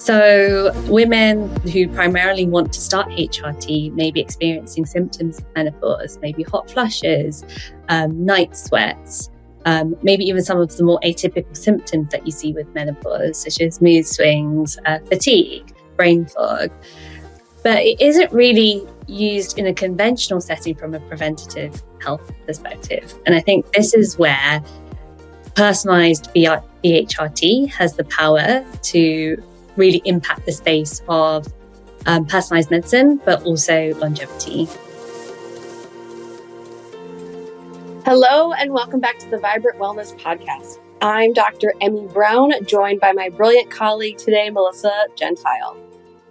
So women who primarily want to start HRT may be experiencing symptoms of menopause, maybe hot flushes, night sweats, maybe even some of the more atypical symptoms that you see with menopause, such as mood swings, fatigue, brain fog. But it isn't really used in a conventional setting from a preventative health perspective. And I think this is where personalized BHRT has the power to really impact the space of personalized medicine, but also longevity. Hello, and welcome back to the Vibrant Wellness Podcast. I'm Dr. Emmie Brown, joined by my brilliant colleague today, Melissa Gentile.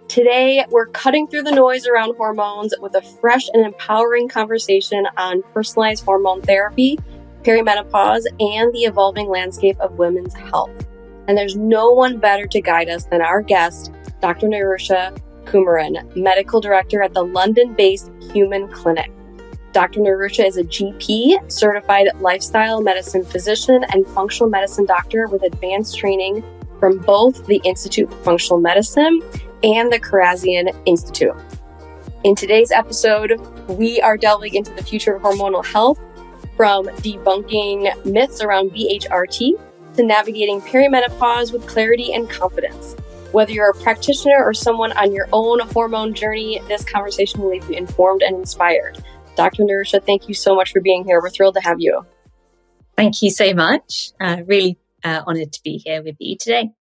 Today, we're cutting through the noise around hormones with a fresh and empowering conversation on personalized hormone therapy, perimenopause, and the evolving landscape of women's health. And there's no one better to guide us than our guest, Dr. Nirusha Kumaran, Medical Director at the London-based Human Clinic. Dr. Nirusha is a GP, certified lifestyle medicine physician, and functional medicine doctor with advanced training from both the Institute for Functional Medicine and the Karazian Institute. In today's episode, we are delving into the future of hormonal health, from debunking myths around BHRT to navigating perimenopause with clarity and confidence. Whether you're a practitioner or someone on your own hormone journey, this conversation will leave you informed and inspired. Dr. Nirusha, thank you so much for being here. We're thrilled to have you. Thank you so much. Really honored to be here with you today.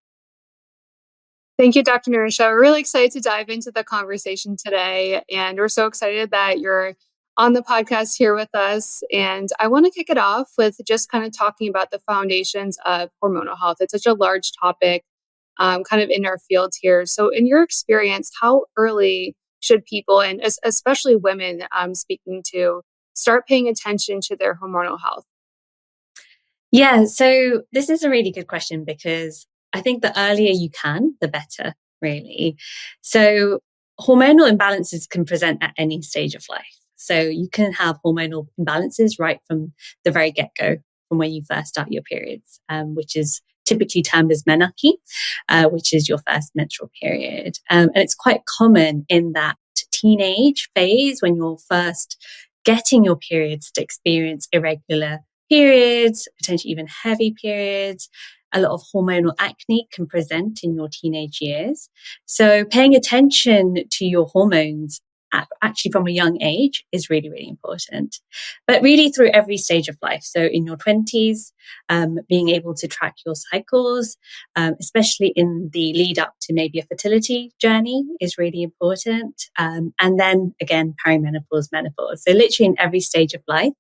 Thank you, Dr. Nirusha. We're really excited to dive into the conversation today. And we're so excited that you're on the podcast here with us. And I want to kick it off with just kind of talking about the foundations of hormonal health. It's such a large topic kind of in our field here. So in your experience, how early should people, and especially women I'm speaking to, start paying attention to their hormonal health? Yeah, so this is a really good question because I think the earlier you can, the better, really. So hormonal imbalances can present at any stage of life. So you can have hormonal imbalances right from the very get-go, from when you first start your periods, which is typically termed as menarche, which is your first menstrual period. And it's quite common in that teenage phase when you're first getting your periods to experience irregular periods, potentially even heavy periods. A lot of hormonal acne can present in your teenage years. So paying attention to your hormones actually from a young age is really, really important. But really through every stage of life. So in your 20s, being able to track your cycles, especially in the lead up to maybe a fertility journey, is really important. And then again, perimenopause, menopause. So literally in every stage of life,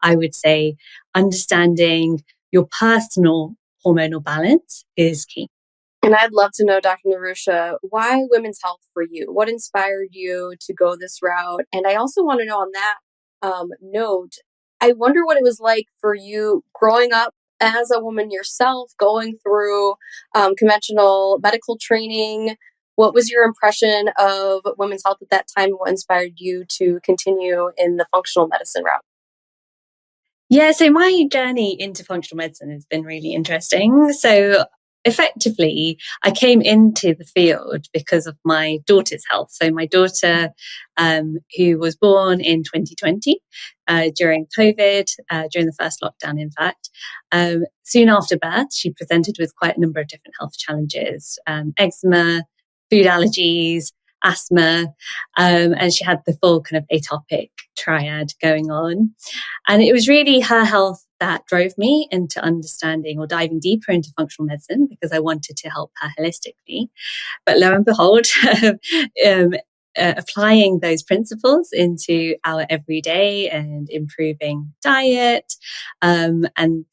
I would say understanding your personal hormonal balance is key. And I'd love to know, Dr. Nirusha, why women's health for you? What inspired you to go this route? And I also want to know on that note, I wonder what it was like for you growing up as a woman yourself, going through conventional medical training. What was your impression of women's health at that time? And what inspired you to continue in the functional medicine route? Yeah, so my journey into functional medicine has been really interesting. So effectively, I came into the field because of my daughter's health. So my daughter, who was born in 2020 during COVID, during the first lockdown, in fact, soon after birth, she presented with quite a number of different health challenges, eczema, food allergies, asthma, and she had the full kind of atopic triad going on. And it was really her health that drove me into understanding or diving deeper into functional medicine because I wanted to help her holistically. But lo and behold, applying those principles into our everyday and improving diet, and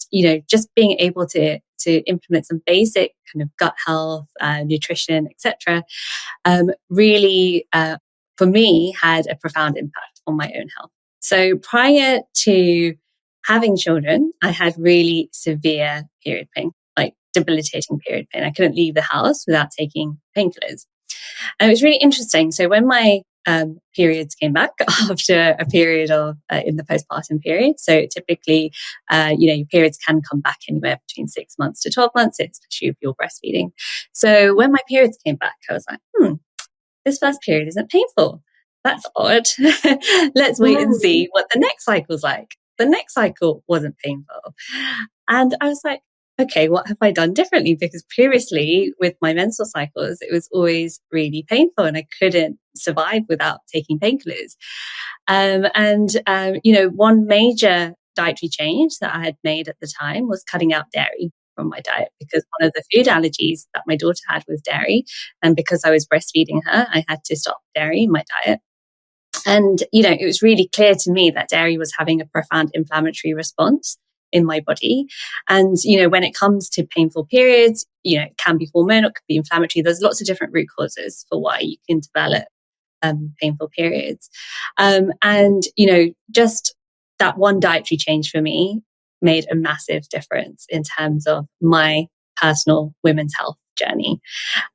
just being able to implement some basic kind of gut health, nutrition, etc., really for me had a profound impact on my own health. So prior to having children, I had really severe period pain, like debilitating period pain. I couldn't leave the house without taking painkillers. And it was really interesting. So when my periods came back after a period of in the postpartum period. So typically, your periods can come back anywhere between 6 months to 12 months, especially if you're breastfeeding. So when my periods came back, I was like, this first period isn't painful. That's odd. Let's wait and see what the next cycle's like. The next cycle wasn't painful. And I was like, okay, what have I done differently? Because previously with my menstrual cycles, it was always really painful and I couldn't survive without taking painkillers. One major dietary change that I had made at the time was cutting out dairy from my diet, because one of the food allergies that my daughter had was dairy. And because I was breastfeeding her, I had to stop dairy in my diet. And, it was really clear to me that dairy was having a profound inflammatory response in my body. And, when it comes to painful periods, it can be hormonal, it could be inflammatory. There's lots of different root causes for why you can develop painful periods. Just that one dietary change for me made a massive difference in terms of my personal women's health journey.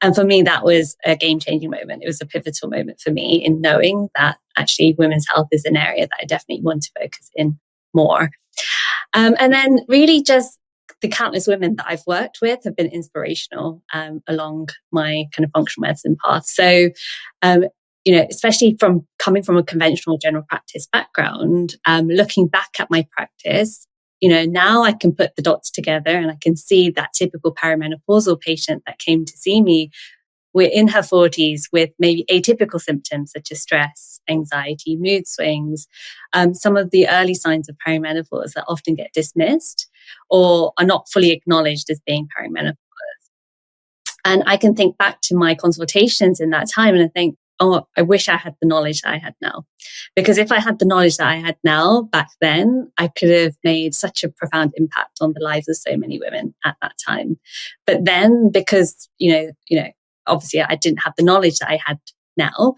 And for me, that was a game-changing moment. It was a pivotal moment for me in knowing that actually women's health is an area that I definitely want to focus in more. And then really just the countless women that I've worked with have been inspirational along my kind of functional medicine path. So, especially from coming from a conventional general practice background, looking back at my practice, now I can put the dots together and I can see that typical perimenopausal patient that came to see me. We're in her 40s with maybe atypical symptoms such as stress, anxiety, mood swings, some of the early signs of perimenopause that often get dismissed or are not fully acknowledged as being perimenopause. And I can think back to my consultations in that time and I think, oh, I wish I had the knowledge that I had now. Because if I had the knowledge that I had now back then, I could have made such a profound impact on the lives of so many women at that time. But then because, obviously I didn't have the knowledge that I had now.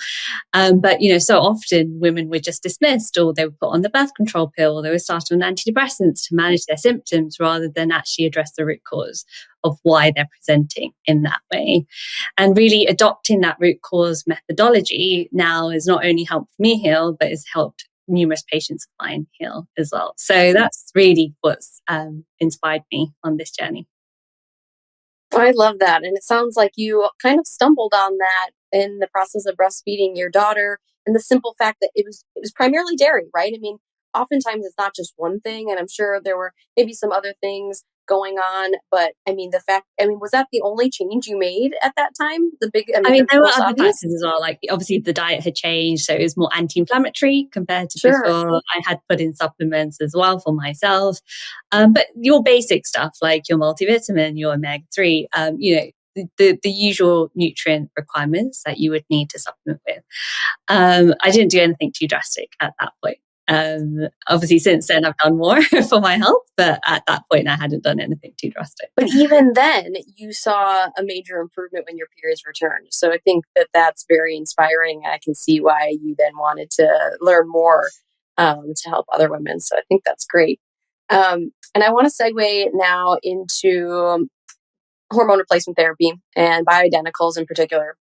But so often women were just dismissed, or they were put on the birth control pill, or they were started on antidepressants to manage their symptoms rather than actually address the root cause of why they're presenting in that way. And really adopting that root cause methodology now has not only helped me heal, but has helped numerous patients of mine heal as well. So that's really what's inspired me on this journey. I love that. And it sounds like you kind of stumbled on that in the process of breastfeeding your daughter, and the simple fact that it was primarily dairy, right? I mean, oftentimes it's not just one thing, and I'm sure there were maybe some other things going on, but was that the only change you made at that time? There were other factors as well. Like obviously the diet had changed, so it was more anti-inflammatory compared to before. I had put in supplements as well for myself. But your basic stuff like your multivitamin, your omega-3, the usual nutrient requirements that you would need to supplement with. I didn't do anything too drastic at that point. Obviously since then I've done more for my health, but at that point I hadn't done anything too drastic. But even then you saw a major improvement when your periods returned. So I think that that's very inspiring. I can see why you then wanted to learn more to help other women. So I think that's great. And I want to segue now into hormone replacement therapy and bioidenticals in particular.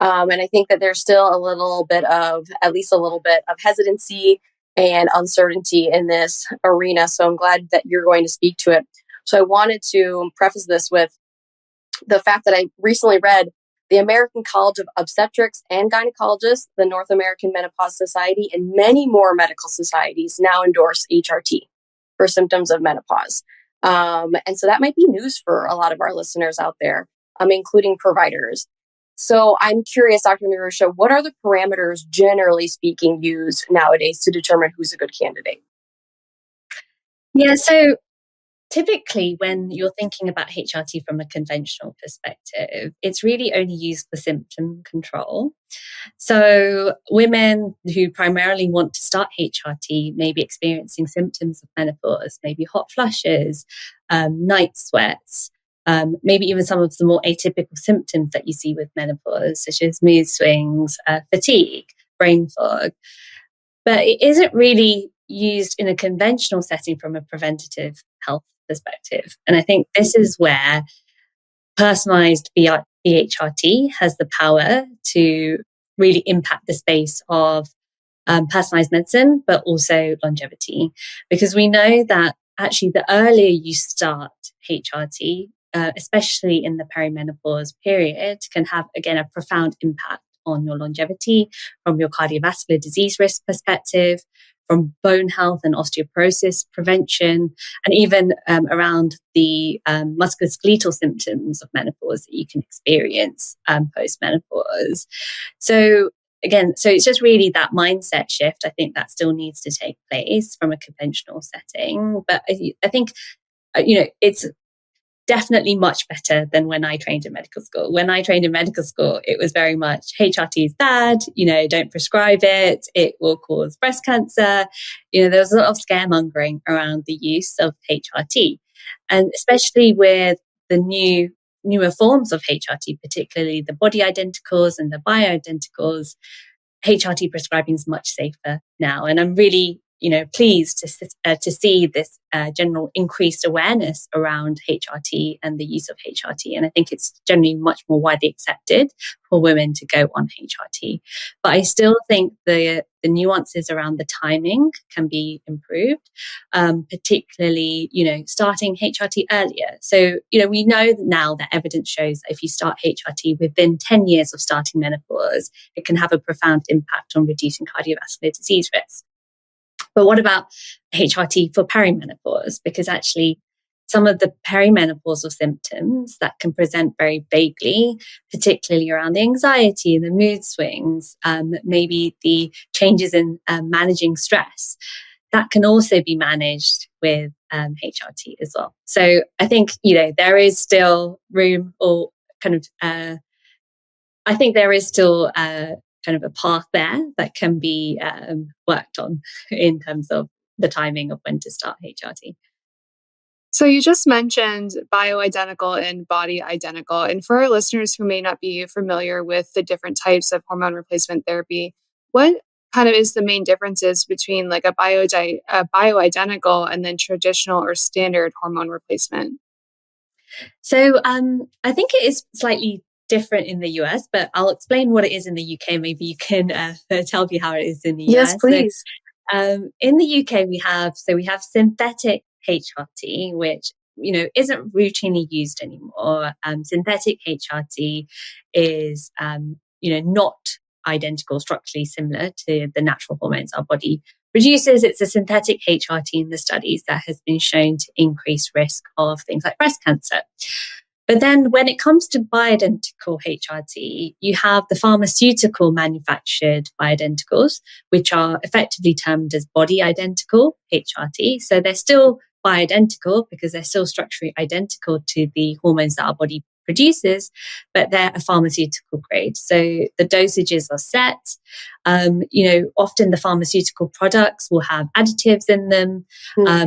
And I think that there's still at least a little bit of hesitancy and uncertainty in this arena. So I'm glad that you're going to speak to it. So I wanted to preface this with the fact that I recently read the American College of Obstetrics and Gynecologists, the North American Menopause Society, and many more medical societies now endorse HRT for symptoms of menopause. And so that might be news for a lot of our listeners out there, including providers. So I'm curious, Dr. Nirusha, what are the parameters, generally speaking, used nowadays to determine who's a good candidate? Yeah, so typically when you're thinking about HRT from a conventional perspective, it's really only used for symptom control. So women who primarily want to start HRT may be experiencing symptoms of menopause, maybe hot flushes, night sweats, maybe even some of the more atypical symptoms that you see with menopause, such as mood swings, fatigue, brain fog. But it isn't really used in a conventional setting from a preventative health perspective. And I think this is where personalized BHRT has the power to really impact the space of personalized medicine, but also longevity, because we know that actually the earlier you start HRT, especially in the perimenopause period, can have, again, a profound impact on your longevity from your cardiovascular disease risk perspective, from bone health and osteoporosis prevention, and even around the musculoskeletal symptoms of menopause that you can experience post-menopause. So again, so it's just really that mindset shift. I think that still needs to take place from a conventional setting. But I think, it's definitely much better than when I trained in medical school. When I trained in medical school, it was very much HRT is bad, don't prescribe it. It will cause breast cancer. There was a lot of scaremongering around the use of HRT. And especially with the newer forms of HRT, particularly the body identicals and the bioidenticals, HRT prescribing is much safer now. And I'm really, pleased to see this general increased awareness around HRT and the use of HRT. And I think it's generally much more widely accepted for women to go on HRT. But I still think the nuances around the timing can be improved, particularly, starting HRT earlier. So, we know now that evidence shows that if you start HRT within 10 years of starting menopause, it can have a profound impact on reducing cardiovascular disease risk. But what about HRT for perimenopause? Because actually, some of the perimenopausal symptoms that can present very vaguely, particularly around the anxiety and the mood swings, maybe the changes in managing stress, that can also be managed with HRT as well. So I think, there is still room, or I think there is still kind of a path there that can be worked on in terms of the timing of when to start HRT. So you just mentioned bioidentical and body identical. And for our listeners who may not be familiar with the different types of hormone replacement therapy, what kind of is the main differences between like a bioidentical and then traditional or standard hormone replacement? So I think it is slightly different in the US, but I'll explain what it is in the UK. Maybe you can tell me how it is in the Yes, US. please. So, in the UK, we have synthetic HRT, which isn't routinely used anymore. Synthetic HRT is not identical, structurally similar to the natural hormones our body produces. It's a synthetic HRT in the studies that has been shown to increase risk of things like breast cancer. But then when it comes to bioidentical HRT, you have the pharmaceutical manufactured bioidenticals, which are effectively termed as body identical HRT. So they're still bioidentical because they're still structurally identical to the hormones that our body produces, but they're a pharmaceutical grade. So the dosages are set. Often the pharmaceutical products will have additives in them.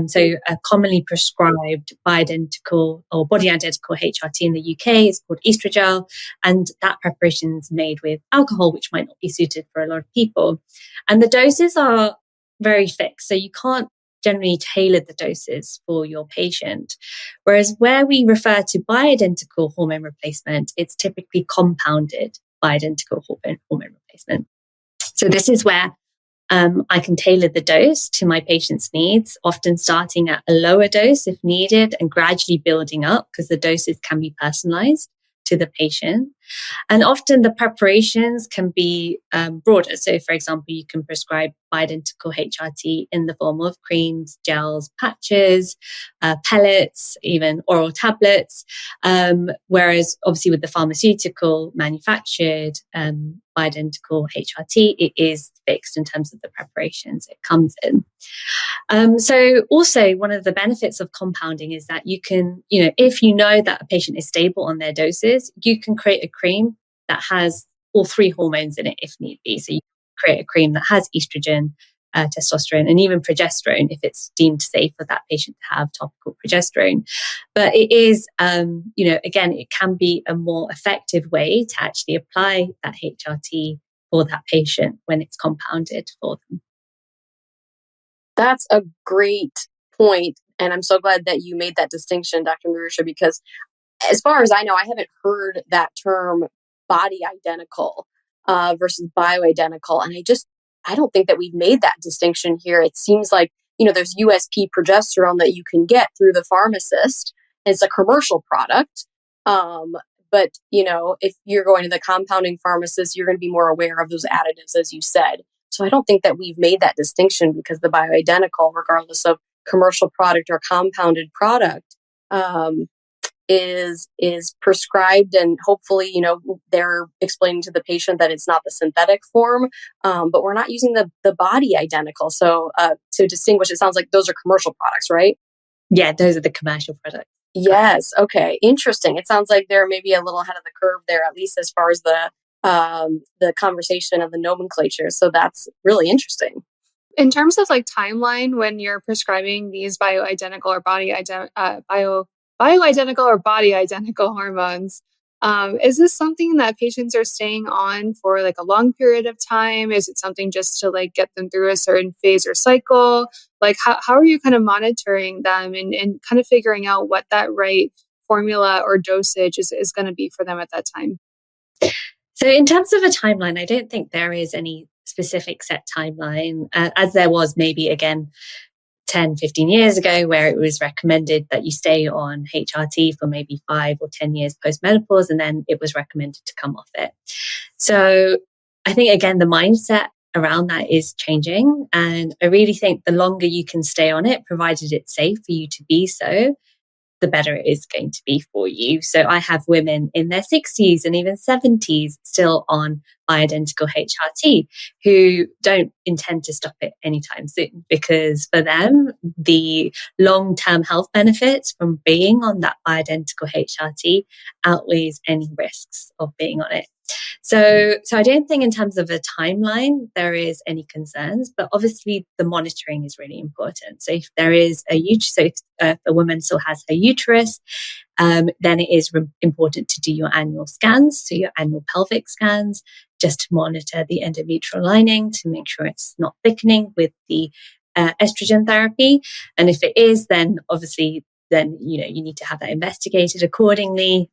So a commonly prescribed bioidentical or body identical HRT in the UK is called estrogel, and that preparation is made with alcohol, which might not be suited for a lot of people. And the doses are very fixed, so you can't generally tailor the doses for your patient. Whereas where we refer to bioidentical hormone replacement, it's typically compounded bioidentical hormone replacement. So this is where I can tailor the dose to my patient's needs, often starting at a lower dose if needed and gradually building up because the doses can be personalized to the patient. And often the preparations can be broader. So, for example, you can prescribe bioidentical HRT in the form of creams, gels, patches, pellets, even oral tablets. Whereas, obviously, with the pharmaceutical manufactured bioidentical HRT, it is fixed in terms of the preparations it comes in. So also one of the benefits of compounding is that you can, if you know that a patient is stable on their doses, you can create a cream that has all three hormones in it if need be. So you create a cream that has estrogen, testosterone, and even progesterone if it's deemed safe for that patient to have topical progesterone. But it is, again, it can be a more effective way to actually apply that HRT for that patient when it's compounded for them. That's a great point. And I'm so glad that you made that distinction, Dr. Nirusha, because as far as I know, I haven't heard that term body identical versus bioidentical. And I don't think that we've made that distinction here. It seems like, there's USP progesterone that you can get through the pharmacist. It's a commercial product. But, if you're going to the compounding pharmacist, you're going to be more aware of those additives, as you said. So I don't think that we've made that distinction, because the bioidentical, regardless of commercial product or compounded product, is prescribed, and hopefully, they're explaining to the patient that it's not the synthetic form, but we're not using the body identical. So to distinguish, it sounds like those are commercial products, right? Yeah, those are the commercial products. Yes. Okay. Interesting. It sounds like they're maybe a little ahead of the curve there, at least as far as the conversation of the nomenclature. So that's really interesting. In terms of like timeline, when you're prescribing these bioidentical or body identical hormones, is this something that patients are staying on for like a long period of time? Is it something just to like get them through a certain phase or cycle? Like how are you kind of monitoring them and kind of figuring out what that right formula or dosage is going to be for them at that time? So in terms of a timeline, I don't think there is any specific set timeline, as there was maybe, again, 10, 15 years ago, where it was recommended that you stay on HRT for maybe 5 or 10 years post-menopause, and then it was recommended to come off it. So I think, again, the mindset around that is changing. And I really think the longer you can stay on it, provided it's safe for you to be so, the better it is going to be for you. So I have women in their 60s and even 70s still on bioidentical HRT who don't intend to stop it anytime soon, because for them, the long-term health benefits from being on that bioidentical HRT outweighs any risks of being on it. So I don't think in terms of a timeline there is any concerns, but obviously the monitoring is really important. So if there is if a woman still has her uterus, then it is important to do your annual scans, so your annual pelvic scans, just to monitor the endometrial lining to make sure it's not thickening with the estrogen therapy. And if it is, then obviously you need to have that investigated accordingly.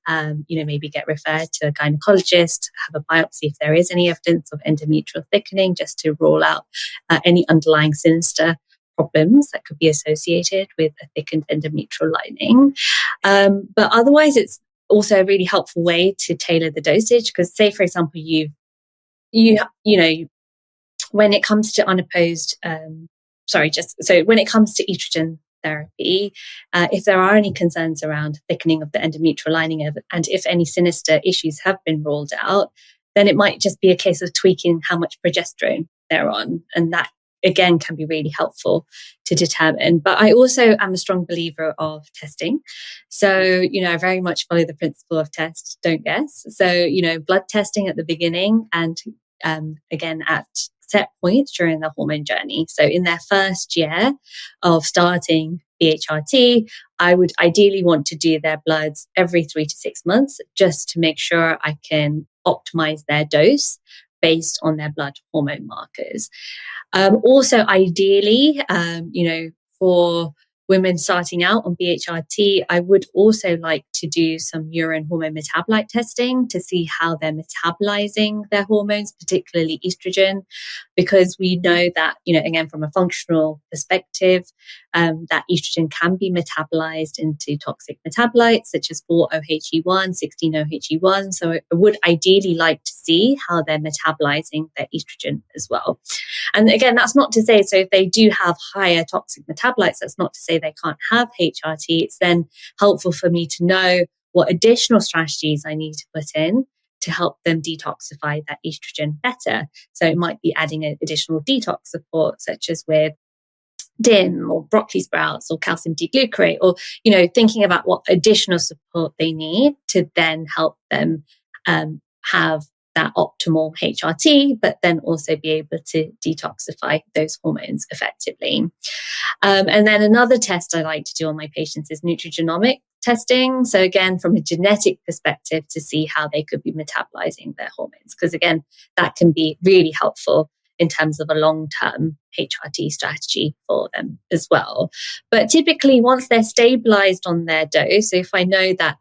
Maybe get referred to a gynecologist, have a biopsy if there is any evidence of endometrial thickening, just to rule out any underlying sinister problems that could be associated with a thickened endometrial lining. But otherwise, it's also a really helpful way to tailor the dosage, because say, for example, when it comes to unopposed, when it comes to estrogen therapy, if there are any concerns around thickening of the endometrial lining and if any sinister issues have been ruled out, then it might just be a case of tweaking how much progesterone they're on. And that, again, can be really helpful to determine. But I also am a strong believer of testing. So, I very much follow the principle of test, don't guess. So, blood testing at the beginning and again at set points during the hormone journey. So in their first year of starting HRT, I would ideally want to do their bloods every 3 to 6 months, just to make sure I can optimize their dose based on their blood hormone markers. Also, ideally, for women starting out on BHRT, I would also like to do some urine hormone metabolite testing to see how they're metabolizing their hormones, particularly estrogen, because we know that, again, from a functional perspective, that estrogen can be metabolized into toxic metabolites such as 4-OHE1, 16-OHE1. So I would ideally like to see how they're metabolizing their estrogen as well. And again, that's not to say, so if they do have higher toxic metabolites, that's not to say they can't have HRT. It's then helpful for me to know what additional strategies I need to put in to help them detoxify that estrogen better. So it might be adding an additional detox support, such as with DIM or broccoli sprouts or calcium D-glucarate, or, thinking about what additional support they need to then help them have that optimal HRT, but then also be able to detoxify those hormones effectively. And then another test I like to do on my patients is nutrigenomic testing. So again, from a genetic perspective, to see how they could be metabolizing their hormones, because again, that can be really helpful in terms of a long-term HRT strategy for them as well. But typically, once they're stabilized on their dose, so if I know that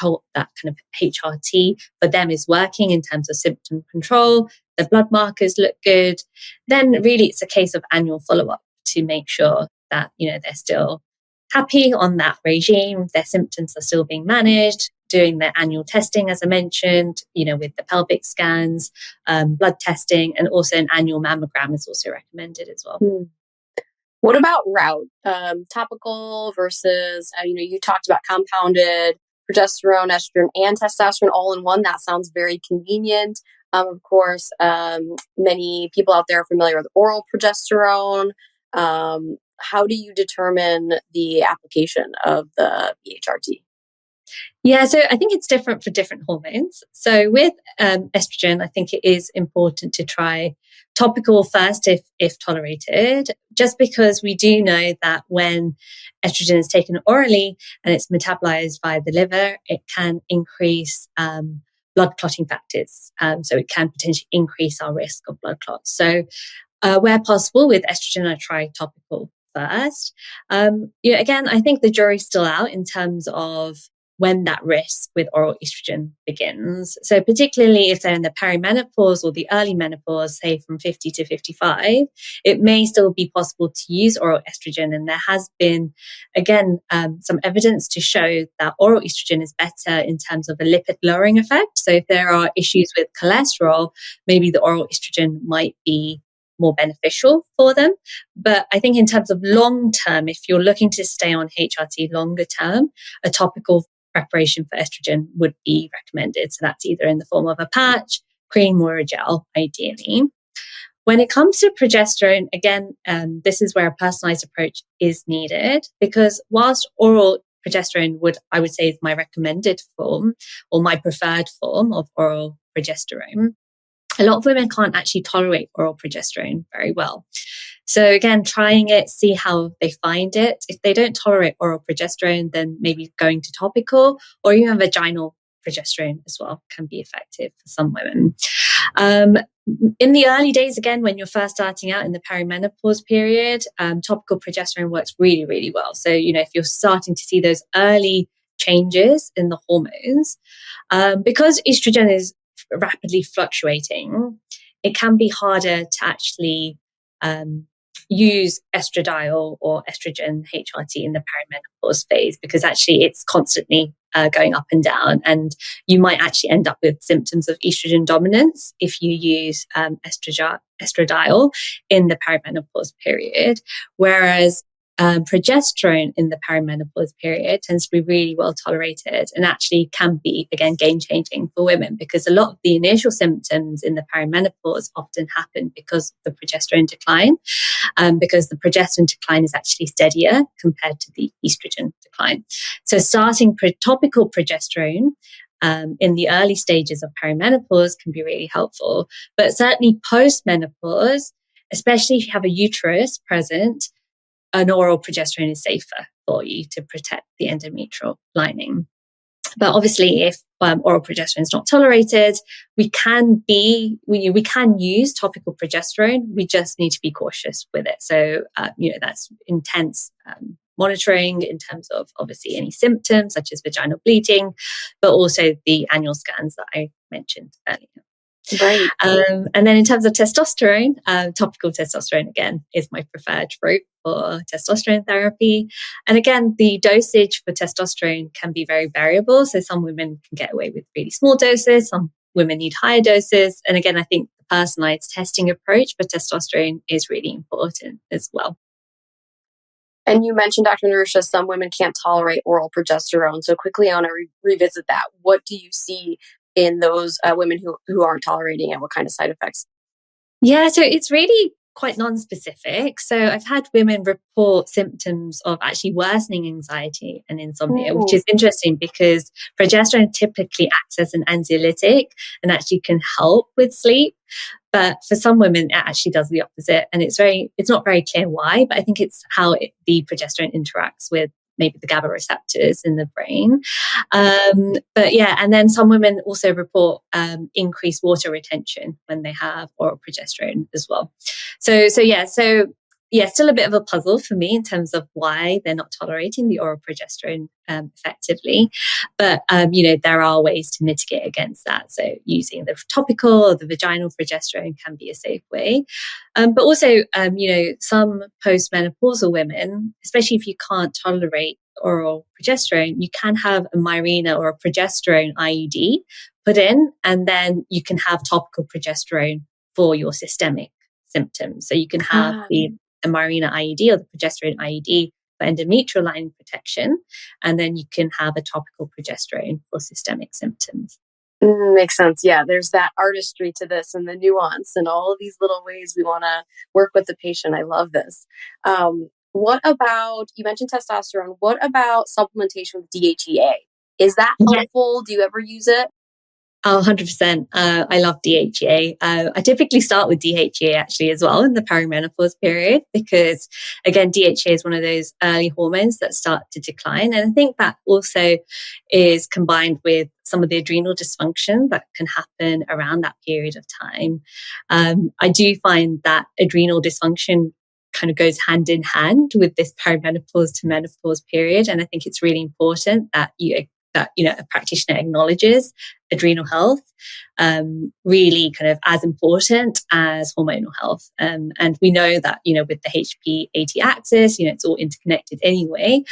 how that kind of HRT for them is working in terms of symptom control, the blood markers look good, then really it's a case of annual follow-up to make sure that, they're still happy on that regime, their symptoms are still being managed, doing their annual testing, as I mentioned, with the pelvic scans, blood testing, and also an annual mammogram is also recommended as well. What about route? Topical versus, you talked about compounded progesterone, estrogen, and testosterone all in one. That sounds very convenient. Of course, many people out there are familiar with oral progesterone. How do you determine the application of the HRT? Yeah, so I think it's different for different hormones. So with estrogen, I think it is important to try topical first if tolerated, just because we do know that when estrogen is taken orally and it's metabolized via the liver, it can increase blood clotting factors. So it can potentially increase our risk of blood clots. So where possible with estrogen, I try topical first. Again, I think the jury's still out in terms of when that risk with oral estrogen begins. So particularly if they're in the perimenopause or the early menopause, say from 50 to 55, it may still be possible to use oral estrogen. And there has been, again, some evidence to show that oral estrogen is better in terms of a lipid lowering effect. So if there are issues with cholesterol, maybe the oral estrogen might be more beneficial for them. But I think in terms of long term, if you're looking to stay on HRT longer term, a topical preparation for estrogen would be recommended. So that's either in the form of a patch, cream, or a gel, ideally. When it comes to progesterone, again, this is where a personalized approach is needed, because whilst oral progesterone I would say is my recommended form or my preferred form of oral progesterone, a lot of women can't actually tolerate oral progesterone very well. So again, trying it, see how they find it. If they don't tolerate oral progesterone, then maybe going to topical or even vaginal progesterone as well can be effective for some women. In the early days, again, when you're first starting out in the perimenopause period, topical progesterone works really, really well. So, if you're starting to see those early changes in the hormones, because estrogen is rapidly fluctuating, it can be harder to actually use estradiol or estrogen HRT in the perimenopause phase, because actually it's constantly going up and down, and you might actually end up with symptoms of estrogen dominance if you use estradiol in the perimenopause period, whereas progesterone in the perimenopause period tends to be really well tolerated and actually can be, again, game-changing for women, because a lot of the initial symptoms in the perimenopause often happen because of the progesterone decline, because the progesterone decline is actually steadier compared to the estrogen decline. So starting topical progesterone in the early stages of perimenopause can be really helpful, but certainly post-menopause, especially if you have a uterus present, an oral progesterone is safer for you to protect the endometrial lining. But obviously, if oral progesterone is not tolerated, we can use topical progesterone. We just need to be cautious with it. So, that's intense monitoring in terms of obviously any symptoms such as vaginal bleeding, but also the annual scans that I mentioned earlier. Right. And then in terms of testosterone, topical testosterone, again, is my preferred route for testosterone therapy. And again, the dosage for testosterone can be very variable. So some women can get away with really small doses. Some women need higher doses. And again, I think the personalized testing approach for testosterone is really important as well. And you mentioned, Dr. Nirusha, some women can't tolerate oral progesterone. So quickly, I want to revisit that. What do you see in those women who aren't tolerating it? What kind of side effects? Yeah, so it's really quite non-specific. So I've had women report symptoms of actually worsening anxiety and insomnia, which is interesting because progesterone typically acts as an anxiolytic and actually can help with sleep. But for some women, it actually does the opposite. And it's not very clear why, but I think it's how the progesterone interacts with maybe the GABA receptors in the brain. But yeah, and then some women also report increased water retention when they have oral progesterone as well. So still a bit of a puzzle for me in terms of why they're not tolerating the oral progesterone effectively. But, there are ways to mitigate against that. So using the topical or the vaginal progesterone can be a safe way. But also, some postmenopausal women, especially if you can't tolerate oral progesterone, you can have a Mirena or a progesterone IUD put in, and then you can have topical progesterone for your systemic symptoms. So you can have the Mirena IUD or the progesterone IUD for endometrial lining protection, and then you can have a topical progesterone for systemic symptoms. Makes sense. Yeah, there's that artistry to this and the nuance and all of these little ways we want to work with the patient. I love this. What about, you mentioned testosterone, what about supplementation with DHEA? Is that helpful? Do you ever use it? Oh, 100%. I love DHEA. I typically start with DHEA actually as well in the perimenopause period, because again, DHEA is one of those early hormones that start to decline. And I think that also is combined with some of the adrenal dysfunction that can happen around that period of time. I do find that adrenal dysfunction kind of goes hand in hand with this perimenopause to menopause period. And I think it's really important that a practitioner acknowledges adrenal health, really kind of as important as hormonal health. And we know that, with the HPAT axis, it's all interconnected anyway.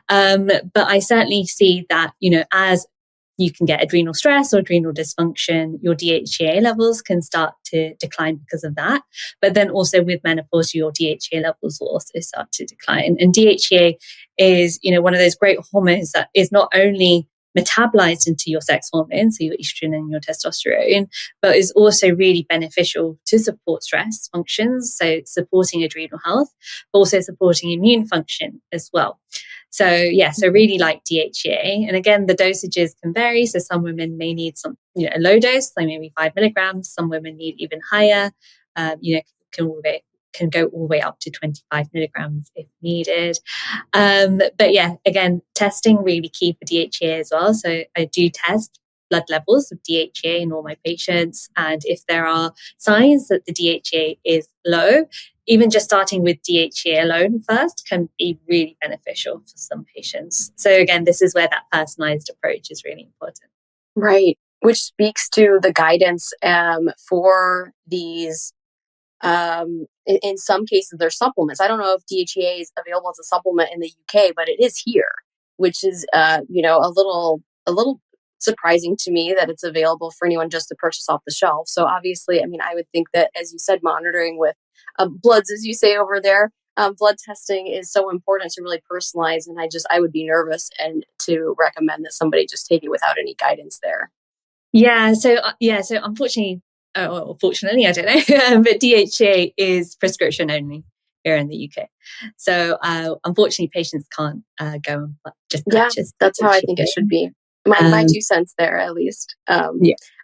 But I certainly see that, as you can get adrenal stress or adrenal dysfunction, your DHEA levels can start to decline because of that. But then also with menopause, your DHEA levels will also start to decline. And DHEA is, one of those great hormones that is not only metabolized into your sex hormones, so your estrogen and your testosterone, but is also really beneficial to support stress functions, so supporting adrenal health, but also supporting immune function as well. So really like DHEA. And again, the dosages can vary. So some women may need some, a low dose, like maybe 5 milligrams. Some women need even higher, can go all the way up to 25 milligrams if needed. But again, testing really key for DHEA as well. So I do test blood levels of DHEA in all my patients. And if there are signs that the DHEA is low, even just starting with DHEA alone first can be really beneficial for some patients. So again, this is where that personalized approach is really important. Right. Which speaks to the guidance for these. In some cases, there's supplements. I don't know if DHEA is available as a supplement in the UK, but it is here, which is, a little surprising to me that it's available for anyone just to purchase off the shelf. So obviously, I would think that, as you said, monitoring with bloods, as you say over there, blood testing is so important to really personalize. And I would be nervous and to recommend that somebody just take it without any guidance there. So unfortunately, fortunately, I don't know, but DHEA is prescription only here in the UK. So unfortunately, patients can't go and just purchase. That's how I think it should be. My 2 cents there, at least.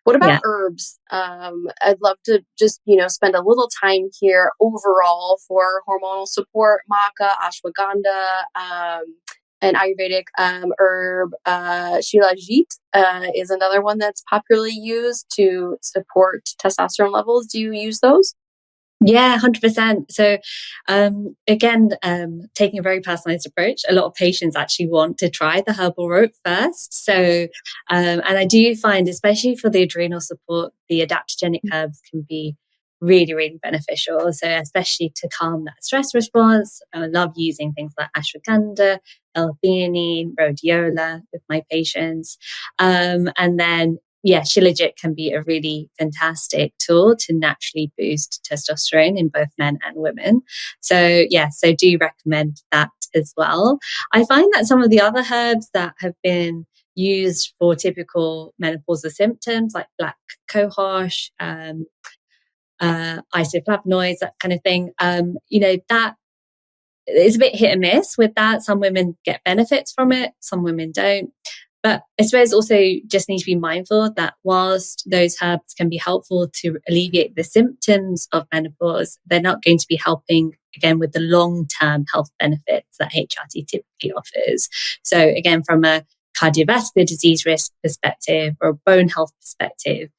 What about herbs? I'd love to just, spend a little time here overall for hormonal support. Maca, ashwagandha, an Ayurvedic herb, shilajit is another one that's popularly used to support testosterone levels. Do you use those? Yeah, 100%. So again, taking a very personalized approach, a lot of patients actually want to try the herbal rope first. So, and I do find, especially for the adrenal support, the adaptogenic herbs can be really, really beneficial. So especially to calm that stress response, I love using things like ashwagandha, L-theanine, rhodiola with my patients. And then Shilajit can be a really fantastic tool to naturally boost testosterone in both men and women. So do recommend that as well. I find that some of the other herbs that have been used for typical menopausal symptoms, like black cohosh, isoflavonoids, that kind of thing, that is a bit hit and miss with that. Some women get benefits from it, some women don't. But I suppose also just need to be mindful that whilst those herbs can be helpful to alleviate the symptoms of menopause, they're not going to be helping, again, with the long-term health benefits that HRT typically offers. So again, from a cardiovascular disease risk perspective or a bone health perspective,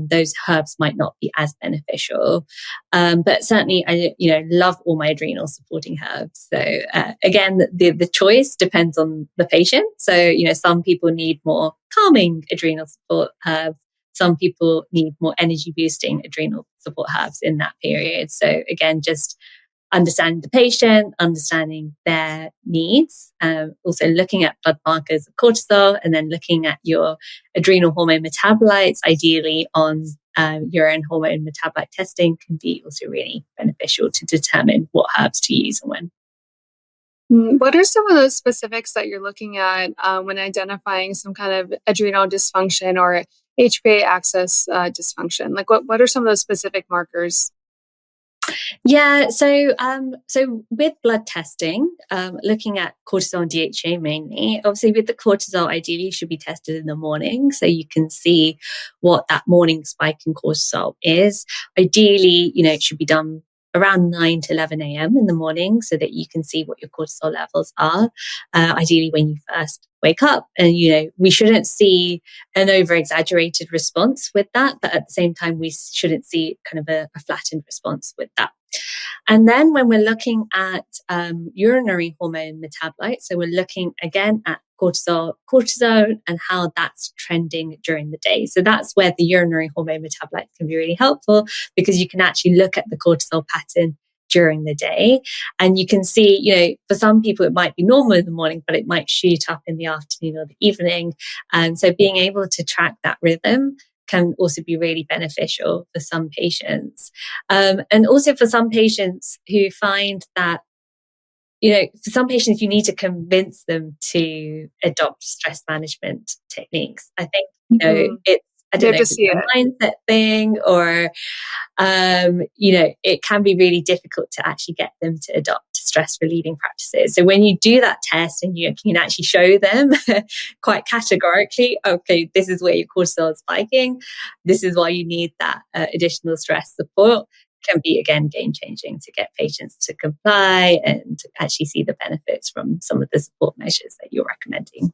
those herbs might not be as beneficial. But certainly, I love all my adrenal supporting herbs. So again, the choice depends on the patient. So some people need more calming adrenal support herbs. Some people need more energy boosting adrenal support herbs in that period. So again, just understanding the patient, understanding their needs, also looking at blood markers of cortisol, and then looking at your adrenal hormone metabolites, ideally on urine hormone metabolite testing, can be also really beneficial to determine what herbs to use and when. What are some of those specifics that you're looking at when identifying some kind of adrenal dysfunction or HPA axis dysfunction? Like what are some of those specific markers? Yeah, so with blood testing, looking at cortisol and DHA mainly, obviously with the cortisol, ideally you should be tested in the morning so you can see what that morning spike in cortisol is. Ideally, it should be done around 9 to 11 a.m. in the morning so that you can see what your cortisol levels are, ideally when you first wake up. And, we shouldn't see an over-exaggerated response with that, but at the same time, we shouldn't see kind of a flattened response with that. And then when we're looking at urinary hormone metabolites, so we're looking again at cortisol, and how that's trending during the day. So that's where the urinary hormone metabolites can be really helpful, because you can actually look at the cortisol pattern during the day. And you can see, for some people, it might be normal in the morning, but it might shoot up in the afternoon or the evening. And so being able to track that rhythm can also be really beneficial for some patients. And also for some patients who find that, for some patients, you need to convince them to adopt stress management techniques. I think, it's, I don't know if it's a mindset thing or, it can be really difficult to actually get them to adopt stress relieving practices. So when you do that test and you can actually show them quite categorically, okay, this is where your cortisol is spiking, this is why you need that additional stress support, can be, again, game-changing to get patients to comply and to actually see the benefits from some of the support measures that you're recommending.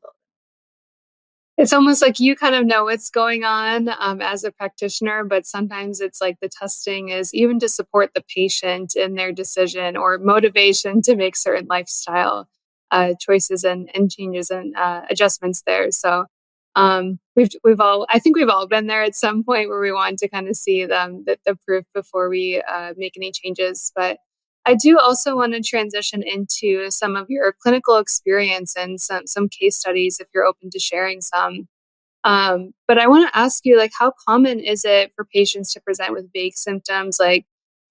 It's almost like you kind of know what's going on as a practitioner, but sometimes it's like the testing is even to support the patient in their decision or motivation to make certain lifestyle choices and changes and adjustments there. So I think we've all been there at some point where we want to kind of see the proof before we make any changes. But I do also want to transition into some of your clinical experience and some case studies if you're open to sharing some. But I want to ask you, like, how common is it for patients to present with vague symptoms like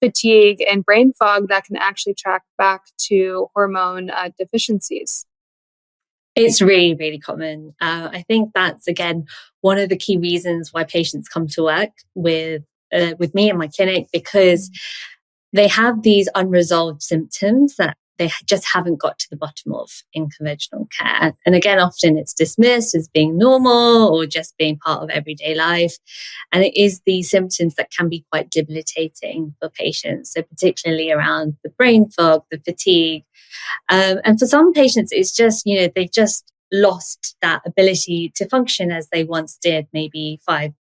fatigue and brain fog that can actually track back to hormone deficiencies? It's really, really common. I think that's, again, one of the key reasons why patients come to work with me in my clinic, because they have these unresolved symptoms that they just haven't got to the bottom of in conventional care. And again, often it's dismissed as being normal or just being part of everyday life. And it is these symptoms that can be quite debilitating for patients. So particularly around the brain fog, the fatigue. And for some patients, it's just, they've just lost that ability to function as they once did maybe five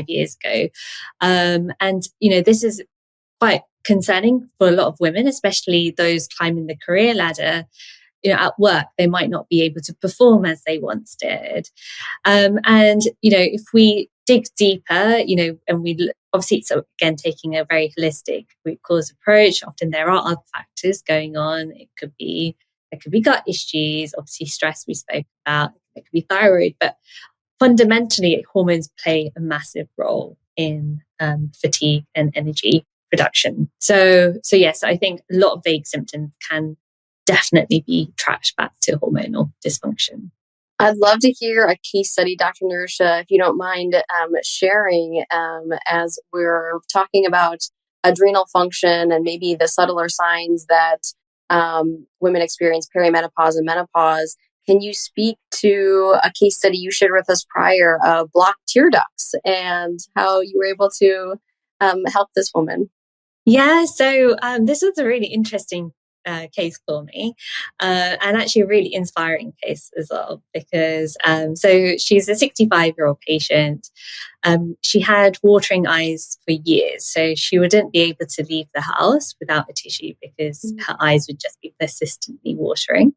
years ago. And, this is quite concerning for a lot of women, especially those climbing the career ladder. At work, they might not be able to perform as they once did. And, if we dig deeper, and we obviously, so again, taking a very holistic root cause approach, often there are other factors going on. There could be gut issues, obviously stress we spoke about, it could be thyroid, but fundamentally hormones play a massive role in fatigue and energy production. So yes, I think a lot of vague symptoms can definitely be tracked back to hormonal dysfunction. I'd love to hear a case study, Dr. Nirusha, if you don't mind sharing, as we're talking about adrenal function and maybe the subtler signs that women experience perimenopause and menopause. Can you speak to a case study you shared with us prior of blocked tear ducts and how you were able to help this woman? Yeah, so this was a really interesting case for me, and actually a really inspiring case as well, because so she's a 65-year-old patient. She had watering eyes for years, so she wouldn't be able to leave the house without a tissue because her eyes would just be persistently watering.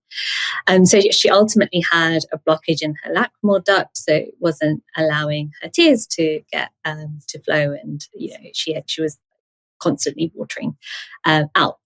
So she ultimately had a blockage in her lacrimal duct, so it wasn't allowing her tears to get to flow, and she was constantly watering out.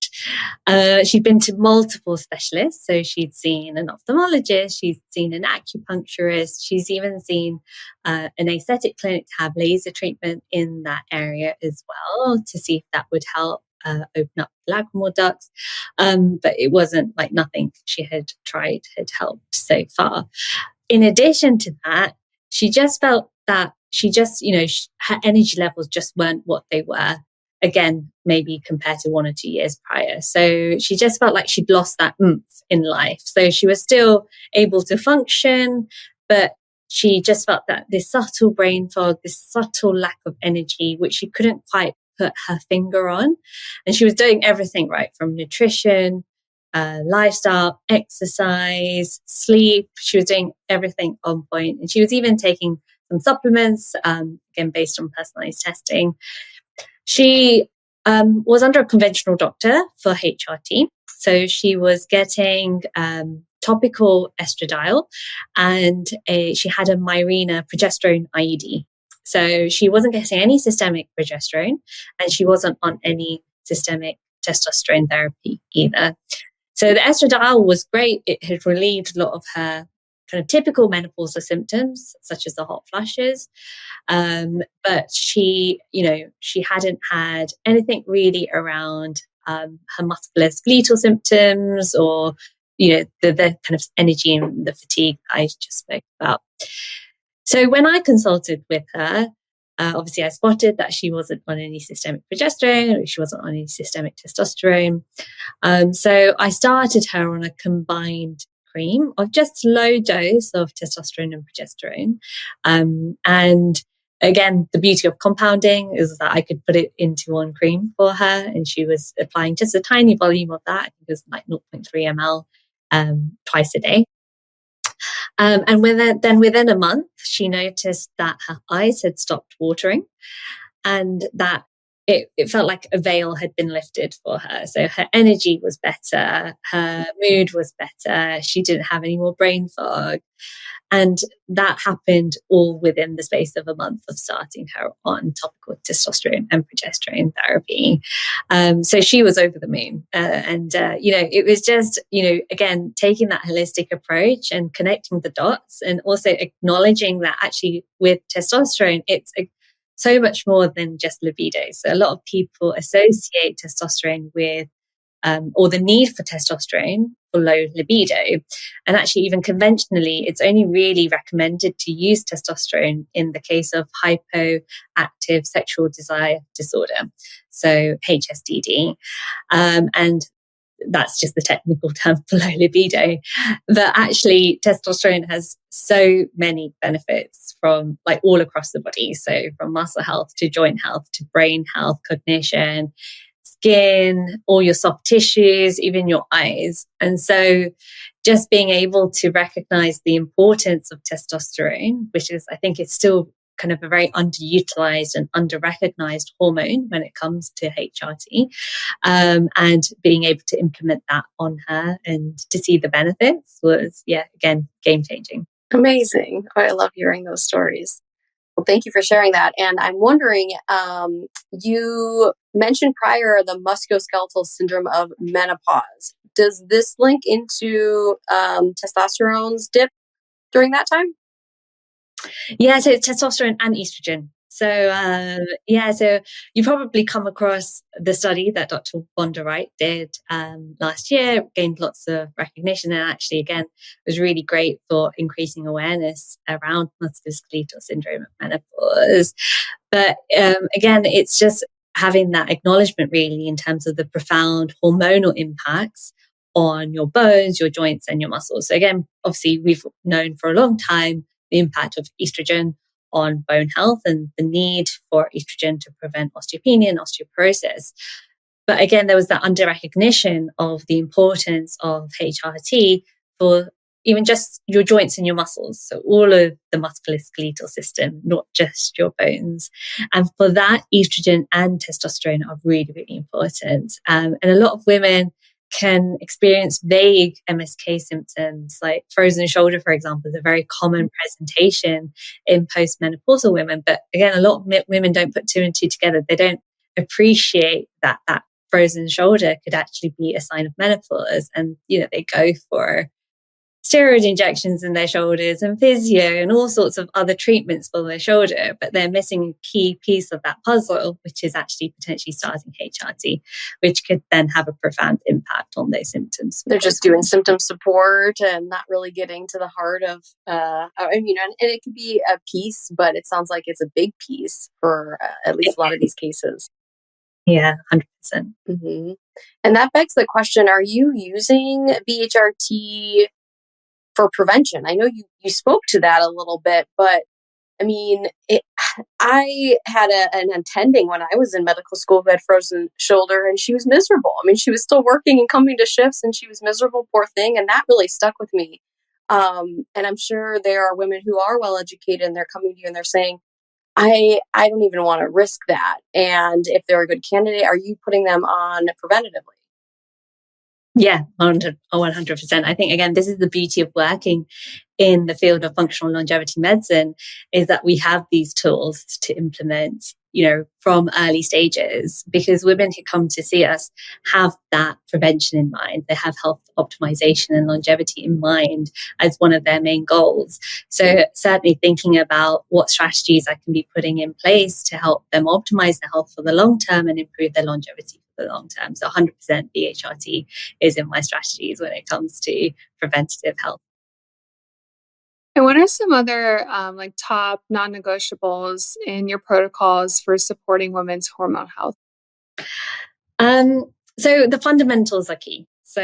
She'd been to multiple specialists, so she'd seen an ophthalmologist, she'd seen an acupuncturist, she's even seen an aesthetic clinic to have laser treatment in that area as well to see if that would help open up lacrimal ducts. But it wasn't like nothing she had tried had helped so far. In addition to that, she just felt that her energy levels just weren't what they were. Again, maybe compared to 1 or 2 years prior. So she just felt like she'd lost that oomph in life. So she was still able to function, but she just felt that this subtle brain fog, this subtle lack of energy, which she couldn't quite put her finger on. And she was doing everything right, from nutrition, lifestyle, exercise, sleep. She was doing everything on point. And she was even taking some supplements, again, based on personalized testing. She was under a conventional doctor for HRT. So she was getting topical estradiol, and she had a Mirena progesterone IUD. So she wasn't getting any systemic progesterone, and she wasn't on any systemic testosterone therapy either. So the estradiol was great. It had relieved a lot of her kind of typical menopausal symptoms, such as the hot flushes. But she hadn't had anything really around her musculoskeletal symptoms, or the kind of energy and the fatigue I just spoke about. So when I consulted with her, obviously I spotted that she wasn't on any systemic progesterone, or she wasn't on any systemic testosterone. So I started her on a combined cream of just low dose of testosterone and progesterone. And again, the beauty of compounding is that I could put it into one cream for her, and she was applying just a tiny volume of that. I think it was like 0.3 ml twice a day. And within a month, she noticed that her eyes had stopped watering, and that it felt like a veil had been lifted for her. So her energy was better, her mood was better, she didn't have any more brain fog. And that happened all within the space of a month of starting her on topical testosterone and progesterone therapy. So she was over the moon. It was just, again, taking that holistic approach and connecting the dots, and also acknowledging that actually with testosterone, it's so much more than just libido. So a lot of people associate testosterone with or the need for testosterone for low libido. And actually, even conventionally, it's only really recommended to use testosterone in the case of hypoactive sexual desire disorder, so HSDD. And that's just the technical term for low libido. But actually, testosterone has so many benefits from like all across the body. So from muscle health to joint health to brain health, cognition, skin, all your soft tissues, even your eyes. And so just being able to recognize the importance of testosterone, which is, I think it's still kind of a very underutilized and under-recognized hormone when it comes to HRT, and being able to implement that on her and to see the benefits was, again, game-changing. Amazing. I love hearing those stories. Well, thank you for sharing that. And I'm wondering, you mentioned prior the musculoskeletal syndrome of menopause. Does this link into testosterone's dip during that time? Yeah, so it's testosterone and estrogen. So so you probably come across the study that Dr. Vonda Wright did last year, gained lots of recognition, and actually, again, was really great for increasing awareness around musculoskeletal syndrome of menopause. But again, it's just having that acknowledgement really in terms of the profound hormonal impacts on your bones, your joints, and your muscles. So again, obviously, we've known for a long time the impact of estrogen on bone health and the need for estrogen to prevent osteopenia and osteoporosis. But again, there was that under recognition of the importance of HRT for even just your joints and your muscles. So all of the musculoskeletal system, not just your bones. And for that, estrogen and testosterone are really, really important. And a lot of women can experience vague MSK symptoms, like frozen shoulder, for example, is a very common presentation in postmenopausal women. But again, a lot of women don't put two and two together. They don't appreciate that frozen shoulder could actually be a sign of menopause. And, they go for steroid injections in their shoulders and physio and all sorts of other treatments for their shoulder, but they're missing a key piece of that puzzle, which is actually potentially starting HRT, which could then have a profound impact on those symptoms. They're just doing symptom support and not really getting to the heart of, and it could be a piece, but it sounds like it's a big piece for at least a lot of these cases. Yeah, 100%. Mm-hmm. And that begs the question, are you using BHRT for prevention? I know you spoke to that a little bit, but I mean, I had an attending when I was in medical school who had frozen shoulder, and she was miserable. I mean, she was still working and coming to shifts, and she was miserable, poor thing. And that really stuck with me. And I'm sure there are women who are well educated, and they're coming to you and they're saying, I don't even want to risk that. And if they're a good candidate, are you putting them on preventatively? Yeah, 100%. I think, again, this is the beauty of working in the field of functional longevity medicine, is that we have these tools to implement, from early stages, because women who come to see us have that prevention in mind. They have health optimization and longevity in mind as one of their main goals. So certainly thinking about what strategies I can be putting in place to help them optimize their health for the long term and improve their longevity for the long term. So 100% BHRT is in my strategies when it comes to preventative health. And what are some other top non-negotiables in your protocols for supporting women's hormone health? So the fundamentals are key. So,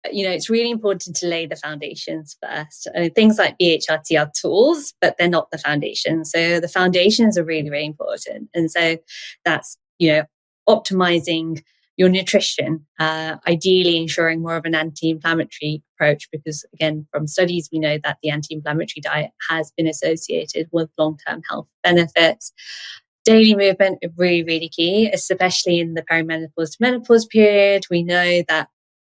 it's really important to lay the foundations first. Things like BHRT are tools, but they're not the foundation. So the foundations are really, really important. And so that's, optimizing your nutrition, ideally ensuring more of an anti-inflammatory approach, because again, from studies, we know that the anti-inflammatory diet has been associated with long-term health benefits. Daily movement is really, really key, especially in the perimenopause to menopause period. We know that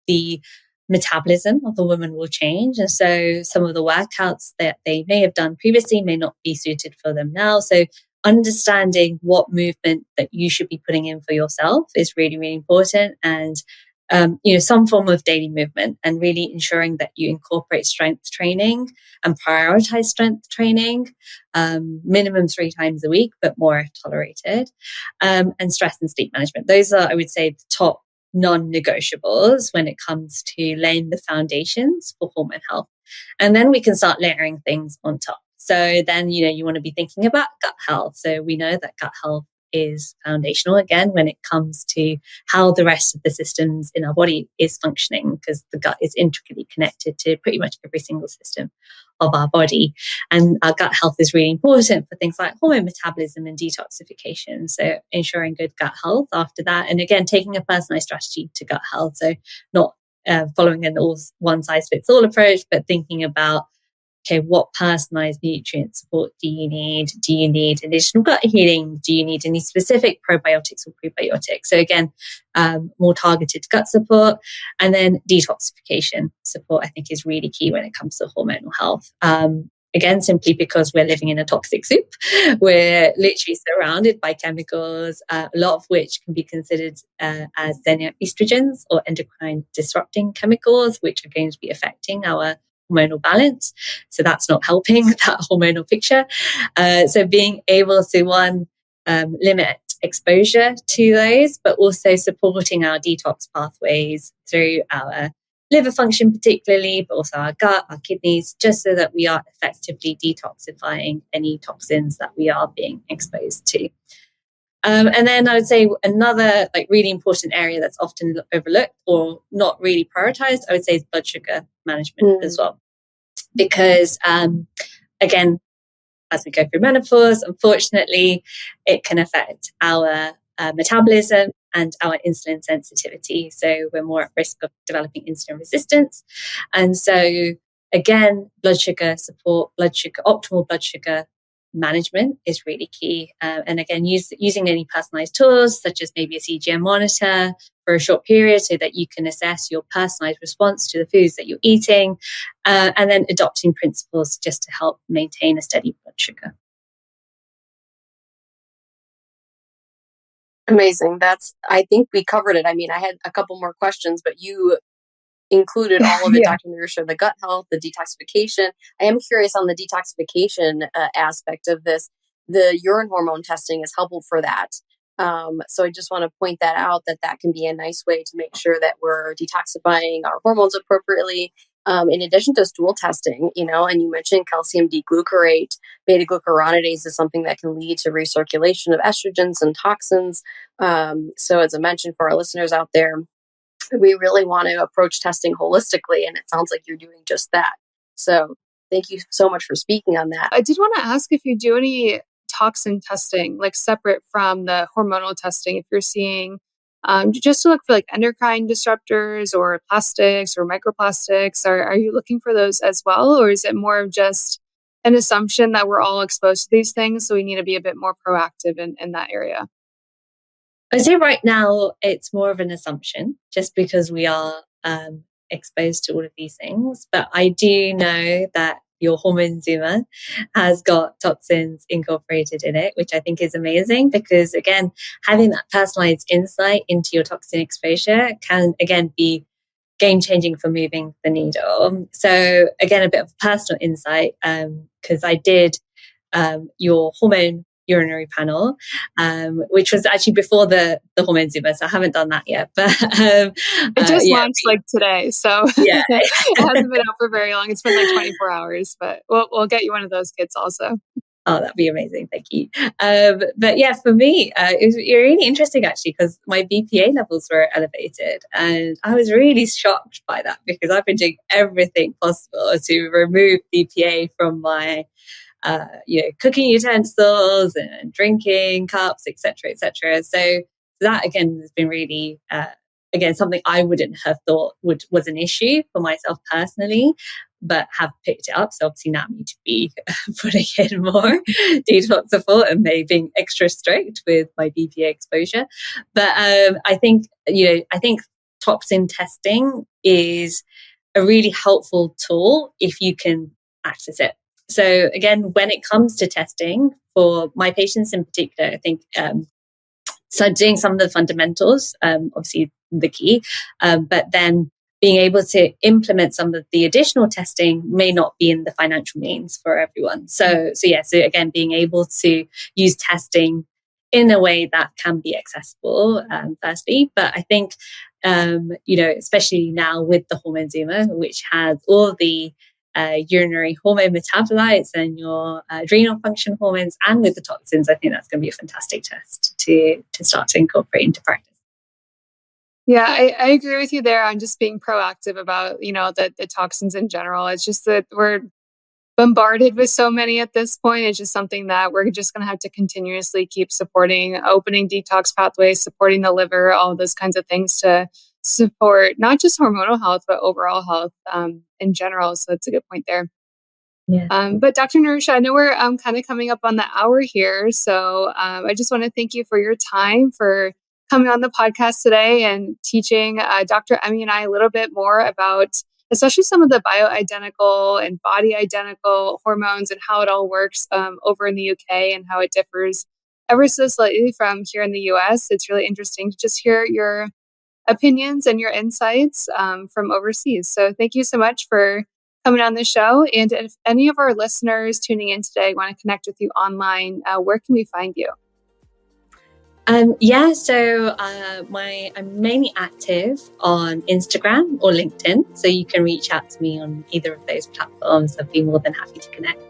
the metabolism of a woman will change. And so some of the workouts that they may have done previously may not be suited for them now. So understanding what movement that you should be putting in for yourself is really, really important. And, some form of daily movement, and really ensuring that you incorporate strength training and prioritize strength training, minimum 3 times a week, but more if tolerated, and stress and sleep management. Those are, I would say, the top non-negotiables when it comes to laying the foundations for hormone health. And then we can start layering things on top. So then, you want to be thinking about gut health. So we know that gut health is foundational, again, when it comes to how the rest of the systems in our body is functioning, because the gut is intricately connected to pretty much every single system of our body. And our gut health is really important for things like hormone metabolism and detoxification. So ensuring good gut health after that. And again, taking a personalized strategy to gut health. So not following an all one size fits all approach, but thinking about, okay, what personalized nutrient support do you need? Do you need additional gut healing? Do you need any specific probiotics or prebiotics? So again, more targeted gut support. And then detoxification support, I think, is really key when it comes to hormonal health. Again, simply because we're living in a toxic soup. We're literally surrounded by chemicals, a lot of which can be considered as xenoestrogens or endocrine disrupting chemicals, which are going to be affecting our hormonal balance. So that's not helping that hormonal picture. So being able to, limit exposure to those, but also supporting our detox pathways through our liver function particularly, but also our gut, our kidneys, just so that we are effectively detoxifying any toxins that we are being exposed to. And then I would say another really important area that's often overlooked or not really prioritized, I would say, is blood sugar management as well. Because again, as we go through menopause, unfortunately, it can affect our metabolism, and our insulin sensitivity. So we're more at risk of developing insulin resistance. And so again, blood sugar support, optimal blood sugar management is really key. And again, using any personalized tools, such as maybe a CGM monitor for a short period so that you can assess your personalized response to the foods that you're eating, and then adopting principles just to help maintain a steady blood sugar. Amazing. I think we covered it. I mean, I had a couple more questions, but you included all of it, Yeah. Dr. Nirusha, the gut health, the detoxification. I am curious on the detoxification aspect of this. The urine hormone testing is helpful for that. So I just want to point that out, that can be a nice way to make sure that we're detoxifying our hormones appropriately. In addition to stool testing, and you mentioned calcium D-glucarate, beta-glucuronidase is something that can lead to recirculation of estrogens and toxins. So as I mentioned, for our listeners out there, we really want to approach testing holistically, and it sounds like you're doing just that. So thank you so much for speaking on that. I did want to ask if you do any toxin testing, like separate from the hormonal testing, if you're seeing just to look for like endocrine disruptors or plastics or microplastics. Are you looking for those as well? Or is it more of just an assumption that we're all exposed to these things, so we need to be a bit more proactive in that area? I'd say right now it's more of an assumption just because we are exposed to all of these things. But I do know that your hormone zoomer has got toxins incorporated in it, which I think is amazing because, again, having that personalized insight into your toxin exposure can, again, be game-changing for moving the needle. So, again, a bit of personal insight because I did your hormone urinary panel, which was actually before the hormone zoomer, so I haven't done that yet. But it just launched like today, so yeah, it hasn't been out for very long. It's been like 24 hours, but we'll get you one of those kits also. Oh, that'd be amazing. Thank you. But yeah, for me, it was really interesting actually because my BPA levels were elevated, and I was really shocked by that because I've been doing everything possible to remove BPA from my cooking utensils and drinking cups, etc., etc. So that again has been really something I wouldn't have thought was an issue for myself personally, but have picked it up. So obviously now I need to be putting in more detox support and maybe being extra strict with my BPA exposure. But I think toxin testing is a really helpful tool if you can access it. So again, when it comes to testing for my patients in particular, I think so doing some of the fundamentals, obviously the key, but then being able to implement some of the additional testing may not be in the financial means for everyone. So again, being able to use testing in a way that can be accessible, firstly. But I think, especially now with the hormone zoomer, which has all the urinary hormone metabolites and your adrenal function hormones, and with the toxins, I think that's going to be a fantastic test to start to incorporate into practice. Yeah, I agree with you there on just being proactive about, the toxins in general. It's just that we're bombarded with so many at this point. It's just something that we're just going to have to continuously keep supporting, opening detox pathways, supporting the liver, all those kinds of things to support not just hormonal health, but overall health in general. So that's a good point there. Yeah. But Dr. Nirusha, I know we're kind of coming up on the hour here. So I just want to thank you for your time, for coming on the podcast today and teaching Dr. Emmie and I a little bit more about especially some of the bioidentical and body identical hormones and how it all works over in the UK and how it differs ever so slightly from here in the US. It's really interesting to just hear your opinions and your insights from overseas. So thank you so much for coming on the show. And if any of our listeners tuning in today want to connect with you online, where can we find you? So I'm mainly active on Instagram or LinkedIn, so you can reach out to me on either of those platforms. I'd be more than happy to connect.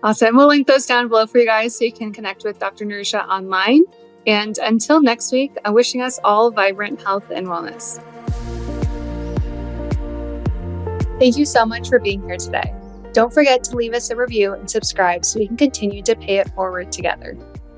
Awesome. We'll link those down below for you guys so you can connect with Dr. Nirusha online. And until next week, I'm wishing us all vibrant health and wellness. Thank you so much for being here today. Don't forget to leave us a review and subscribe so we can continue to pay it forward together.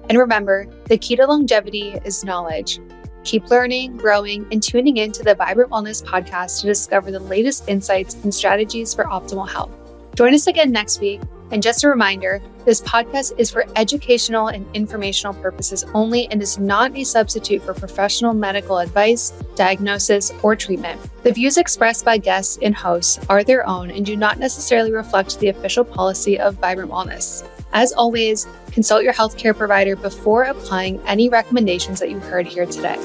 And remember, the key to longevity is knowledge. Keep learning, growing, and tuning in to the Vibrant Wellness podcast to discover the latest insights and strategies for optimal health. Join us again next week. And just a reminder, this podcast is for educational and informational purposes only and is not a substitute for professional medical advice, diagnosis, or treatment. The views expressed by guests and hosts are their own and do not necessarily reflect the official policy of Vibrant Wellness. As always, consult your healthcare provider before applying any recommendations that you heard here today.